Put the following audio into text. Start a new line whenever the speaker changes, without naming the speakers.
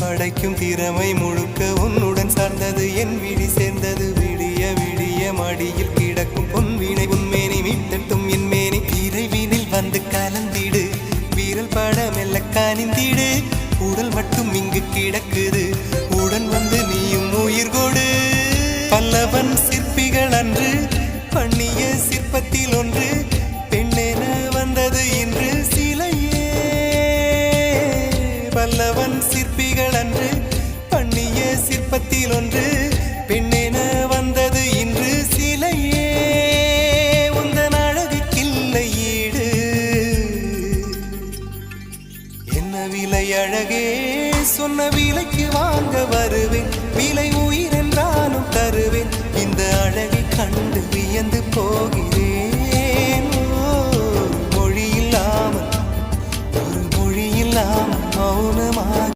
படைக்கும் திறமை முழுக்க உன்னுடன் சார்ந்தது என் விழி சேர்ந்தது விடிய விடிய மடியில் கிடக்கும் பொன்வினை உன்மேனி மீட்டட்டும் என் மேனி இறைவினில் வந்து கலந்திடு வீரல் பட மெல்ல காணிந்திடு உடல் மட்டும் இங்கு கிடக்குது உடன் வந்து நீயும் உயிர் கொடு பல்லவன் சிற்பிகள் அன்று பண்ணிய சிற்பத்தில் ஒன்று பெண்ணென வந்தது இன்று சிலையே பல்லவன் சிற்பிகள் அன்று பண்ணிய சிற்பத்தில் ஒன்று பெண்ணென வந்தது இன்று சிலையே உந்தன் அழகுக்கில்லை ஈடு என்ன விலை அழகே சொன்ன விலைக்கு வாங்க வருவேன் விலை உயிர் என்றாலும் தருவேன் இந்த அழகை கண்டு வியந்து போகிறேன் ஒரு மொழி இல்லாமல் மௌனமாக